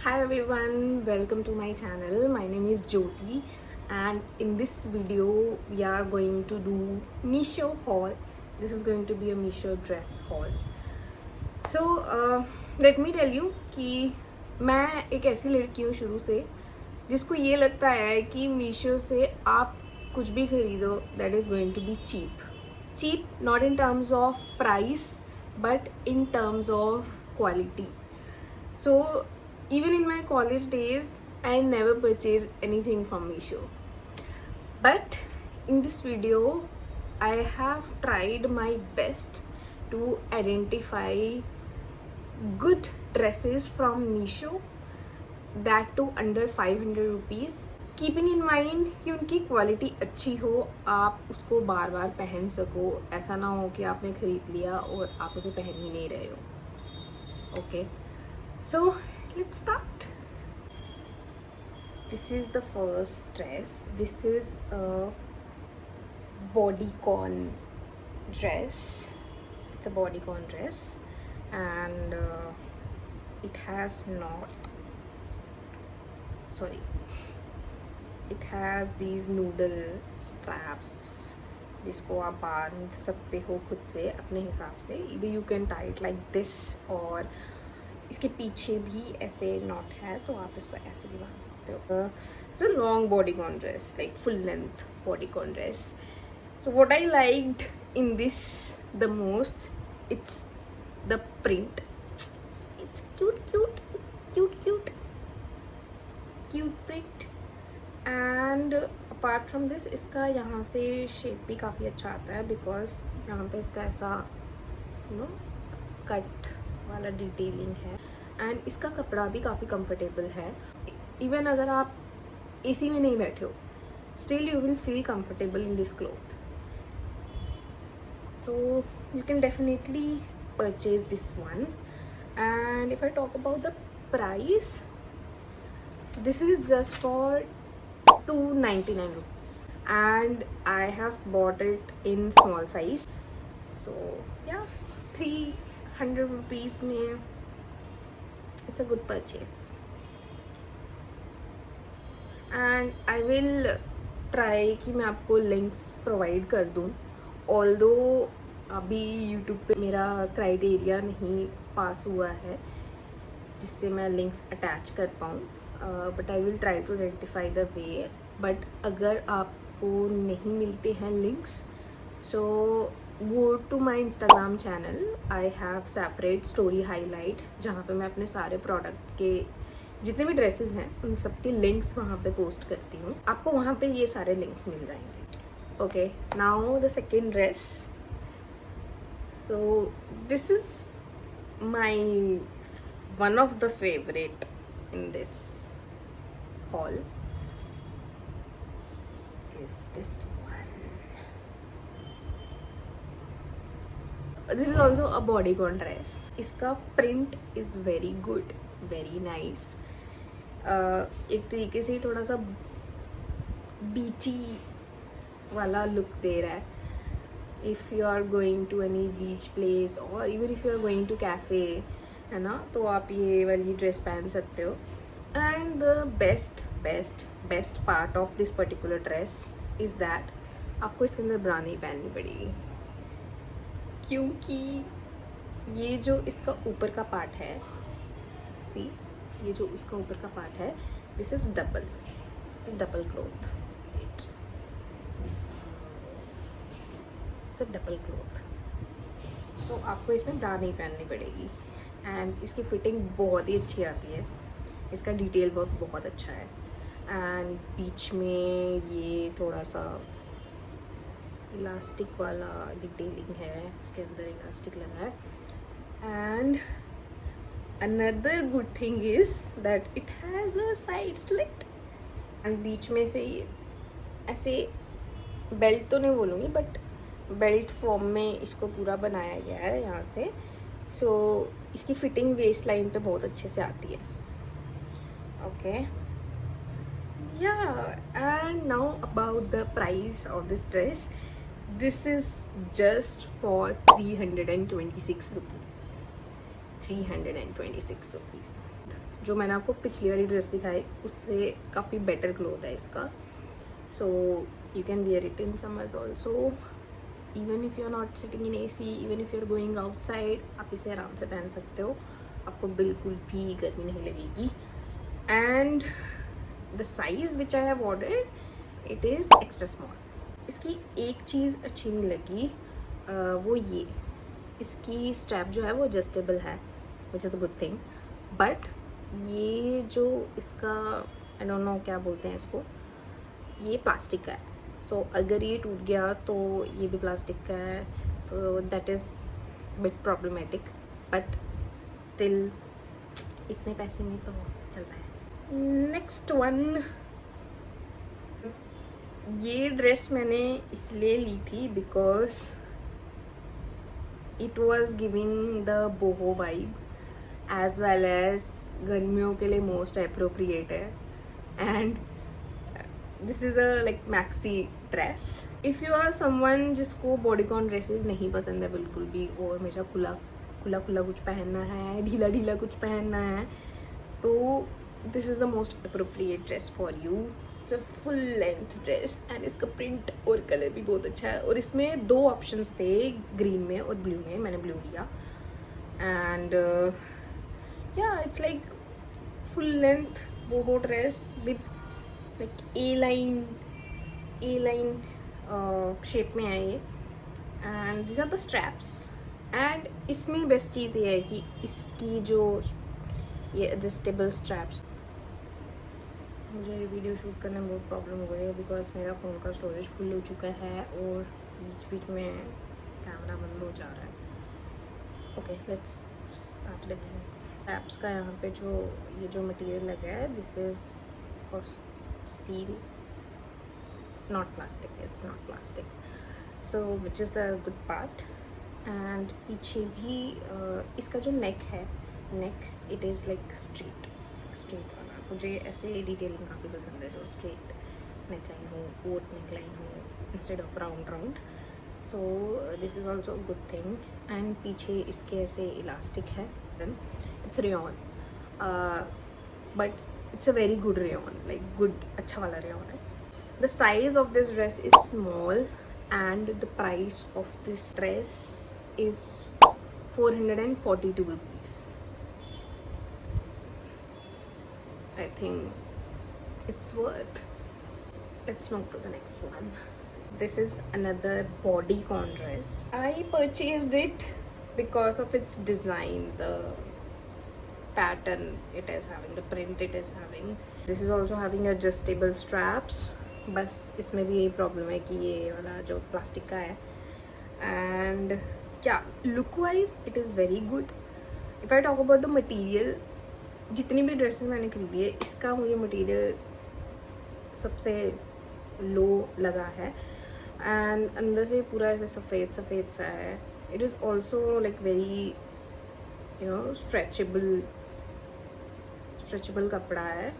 Hi everyone, welcome to my channel. My name is Jyoti and in this video we are going to do Meesho haul. This is going to be a Meesho dress haul. So let me tell you कि मैं एक ऐसी लड़की हूँ शुरू से जिसको ये लगता है कि मीशो से आप कुछ भी खरीदो that is going to be cheap. Cheap not in terms of price but in terms of quality. So even in my college days, I never purchased anything from Meesho. But in this video, I have tried my best to identify good dresses from Meesho, that too under 500 rupees. Keeping in mind कि उनकी quality अच्छी हो, आप उसको बार बार पहन सको, ऐसा ना हो कि आपने खरीद लिया और आप उसे पहन ही नहीं रहे हो. Okay, so let's start. This is the first dress. This is a bodycon dress. It's a bodycon dress and it has it has these noodle straps जिसको आप बांध सकते हो खुद से अपने हिसाब से. Either you can tie it like this और इसके पीछे भी ऐसे नॉट है तो आप इसको ऐसे भी बांध सकते हो. It's a long bodycon dress, like full length bodycon dress. So what I liked in this the most, it's the print. It's cute print and apart from this इसका यहाँ से शेप भी काफ़ी अच्छा आता है बिकॉज यहाँ पे इसका ऐसा कट वाला डिटेलिंग है एंड इसका कपड़ा भी काफ़ी कंफर्टेबल है. इवन अगर आप एसी में नहीं बैठे हो still you will feel comfortable in this cloth. so you can definitely purchase this one. And if I talk about the price, this is just for 299 rupees and I have bought it in small size. So yeah, 300 rupees में it's a good purchase and I will try कि मैं आपको links provide कर दूँ. Although अभी YouTube पे मेरा criteria नहीं पास हुआ है जिससे मैं लिंक्स अटैच कर पाऊँ, but I will try to identify the way. But अगर आपको नहीं मिलते हैं links so go to my Instagram channel. I have separate story highlight जहाँ पे मैं अपने सारे प्रोडक्ट के जितने भी ड्रेसेस हैं उन सब के लिंक्स वहाँ पे पोस्ट करती हूँ. आपको वहाँ पे ये सारे लिंक्स मिल जाएंगे. Okay, now the second dress. So this is my one of the favorite in this haul is this one. This is also a bodycon dress. इसका print is very good, very nice. एक तरीके से थोड़ा सा बीची वाला look दे रहा है. If you are going to any beach place or even if you are going to cafe है ना, तो आप ये वाली ड्रेस पहन सकते हो. And the best part of this particular dress is that आपको इसके अंदर ब्रा नहीं पहननी पड़ेगी क्योंकि ये जो इसका ऊपर का पार्ट है, सी ये जो इसका ऊपर का पार्ट है, this is double cloth. It's a double cloth. So आपको इसमें ब्रा नहीं पहननी पड़ेगी एंड इसकी फिटिंग बहुत ही अच्छी आती है. इसका डिटेल वर्क बहुत अच्छा है एंड बीच में ये थोड़ा सा इलास्टिक वाला डिटेलिंग है, इसके अंदर इलास्टिक लगा है. And another good thing is that it has a side slit and बीच में से ये ऐसे बेल्ट तो नहीं बोलूँगी बट बेल्ट फॉर्म में इसको पूरा बनाया गया है यहाँ से. सो इसकी फिटिंग वेस्ट लाइन पे बहुत अच्छे से आती है. ओके, या and now about the price of this dress. This is just for 326 rupees. 326 rupees. जो मैंने आपको पिछली वाली ड्रेस दिखाई उससे काफ़ी बेटर क्लोथ है इसका. So you can wear it in summers also. Even if you are not sitting in AC, even if you are going outside, आप इसे आराम से पहन सकते हो. आपको बिल्कुल भी गर्मी नहीं लगेगी. And the size which I have ordered, it is extra small. इसकी एक चीज़ अच्छी नहीं लगी, वो ये इसकी स्ट्रैप जो है वो एडजस्टेबल है, which is a good thing. But ये जो इसका आई डोंट नो क्या बोलते हैं इसको, ये प्लास्टिक का है. सो अगर ये टूट गया तो ये भी प्लास्टिक का है, तो that is bit problematic. But still इतने पैसे में तो चलता है. नेक्स्ट वन, ये ड्रेस मैंने इसलिए ली थी because it was giving the boho vibe as well as गर्मियों के लिए मोस्ट अप्रोप्रिएट है. And this is a like maxi dress. If you are someone जिसको बॉडीकॉन ड्रेसेस नहीं पसंद है बिल्कुल भी, और हमेशा खुला खुला कुछ पहनना है, ढीला ढीला कुछ पहनना है, तो this is the most appropriate dress for you. It's a full length dress and इसका प्रिंट और कलर भी बहुत अच्छा है. और इसमें 2 ऑप्शंस थे, ग्रीन में और ब्लू में. मैंने ब्लू लिया. एंड या it's like full length boho dress with like A line shape में है ये. And this are the straps. And इसमें बेस्ट चीज़ ये है कि इसकी जो ये एडजस्टेबल स्ट्रैप्स, मुझे ये वीडियो शूट करने में बहुत प्रॉब्लम हो रही है बिकॉज मेरा फ़ोन का स्टोरेज फुल हो चुका है और बीच बीच में कैमरा बंद हो जा रहा है. Okay, let's start again. Straps का यहाँ पे जो ये जो मटेरियल लगा है, this is of steel, not plastic. It's not plastic, so which is the good part. And पीछे भी इसका जो नेक है, neck it is like straight वाला. मुझे ऐसे डिटेलिंग काफ़ी पसंद है, जो स्ट्रेट नेक लाइन हो, कोट नेक लाइन हो instead of round. So this is also good thing. And पीछे इसके ऐसे इलास्टिक है. It's rayon, but it's a very good rayon, like good, अच्छा वाला रेयॉन है. The size of this dress is small and the price of this dress is 442 rupees. I think it's worth. Let's move to the next one. This is another bodycon dress. I purchased it because of its design, the pattern it is having, the print it is having. This is also having adjustable straps. बस इसमें भी यही problem है कि ये वाला जो plastic का है. एंड क्या look wise it is very good. If I talk about the material, जितनी भी ड्रेसेस मैंने खरीदी है, इसका मुझे मटीरियल सबसे लो लगा है. एंड अंदर से पूरा ऐसे सफ़ेद सा है. It is also like very stretchable कपड़ा है.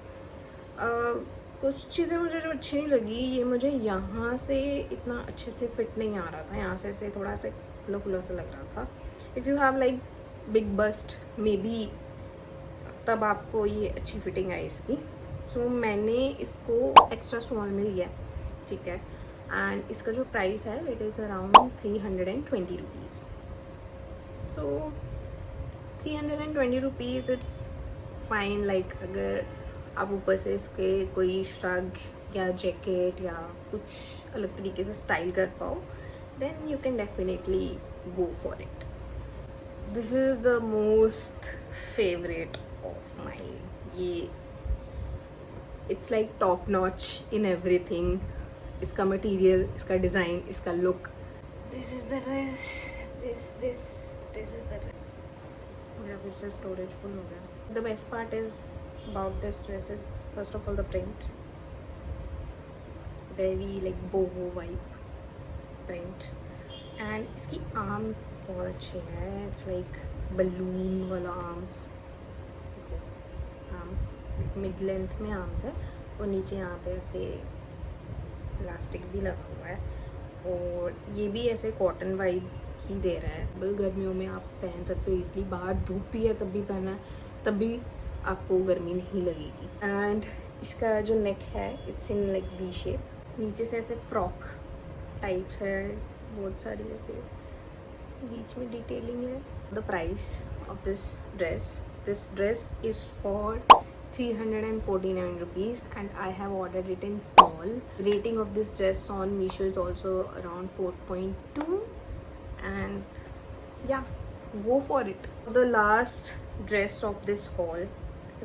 कुछ चीज़ें मुझे जो अच्छी नहीं लगी, ये मुझे यहाँ से इतना अच्छे से फिट नहीं आ रहा था. यहाँ से ऐसे थोड़ा सा खुला सा लग रहा था. If you have like big bust maybe, तब आपको ये अच्छी फिटिंग आई इसकी. सो मैंने इसको एक्स्ट्रा स्मॉल में लिया, ठीक है. एंड इसका जो प्राइस है it is around 320 rupees. So 320 rupees it's fine. Like अगर आप ऊपर से इसके कोई श्रग या जैकेट या कुछ अलग तरीके से स्टाइल कर पाओ, then you can definitely go for it. This is the most favorite of mine. ये it's like top notch in everything. इसका material, इसका design, इसका look. This is the dress. This is the dress. मेरा फिर से storage full हो गया. The best part is about this dress is first of all the print. Very like boho vibe print. And इसकी arms बहुत अच्छे हैं. It's like balloon वाला आर्म्स मिड लेंथ में आर्म्स है. और नीचे यहाँ पे ऐसे इलास्टिक भी लगा हुआ है. और ये भी ऐसे कॉटन वाइब ही दे रहा है. गर्मियों में आप पहन सकते हो इजली. बाहर धूप भी है तब भी पहना है, तब भी आपको गर्मी नहीं लगेगी। एंड इसका जो नेक है it's in like V shape, नीचे से ऐसे फ्रॉक टाइप्स है, बहुत सारी ऐसे बीच में डिटेलिंग है। The price of this dress is for 349 rupees and I have ordered it in small. Rating of this dress on Meesho is also around 4.2 and yeah, go for it. The last dress of this haul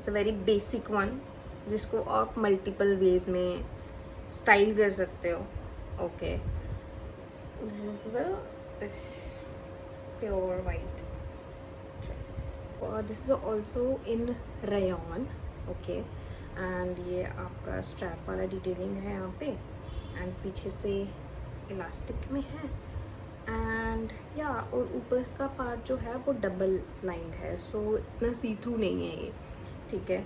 is a very basic one जिसको आप multiple ways में style कर सकते हो. Okay, this pure white dress. This is also in rayon. Okay and ये आपका strap वाला detailing है यहाँ पे, एंड पीछे से इलास्टिक में है, एंड या और ऊपर का पार्ट जो है वो डबल लाइंड है, सो इतना सी थ्रू नहीं है ये, ठीक है,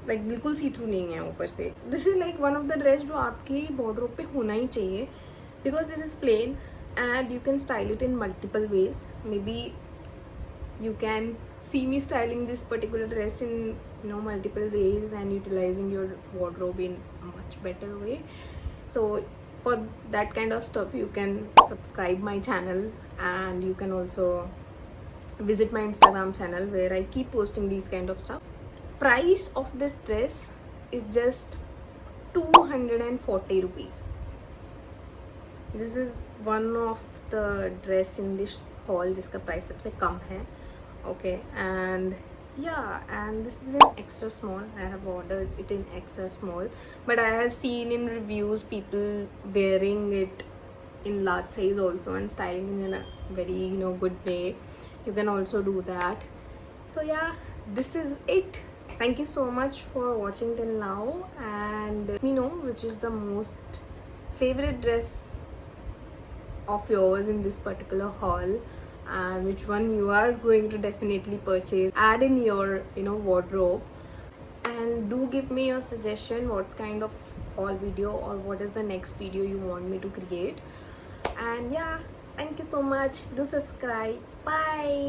लाइक बिल्कुल सी थ्रू नहीं है ऊपर से। This is like one of the dress जो आपकी वार्डरोब पे होना ही चाहिए, because this is plain and you can style it in multiple ways. Maybe you can see me styling this particular dress in multiple ways and utilizing your wardrobe in a much better way. So for that kind of stuff you can subscribe my channel, and you can also visit my Instagram channel where I keep posting these kind of stuff. Price of this dress is just 240 rupees. This is one of the dress in this haul जिसका price सबसे कम है. Okay, and yeah, and this is in extra small. I have ordered it in extra small, but I have seen in reviews people wearing it in large size also and styling in a very good way. You can also do that. So yeah, this is it. Thank you so much for watching till now, and let me know which is the most favorite dress of yours in this particular haul, and which one you are going to definitely purchase, add in your wardrobe. And do give me your suggestion what kind of haul video or what is the next video you want me to create. And yeah, thank you so much. Do subscribe. Bye.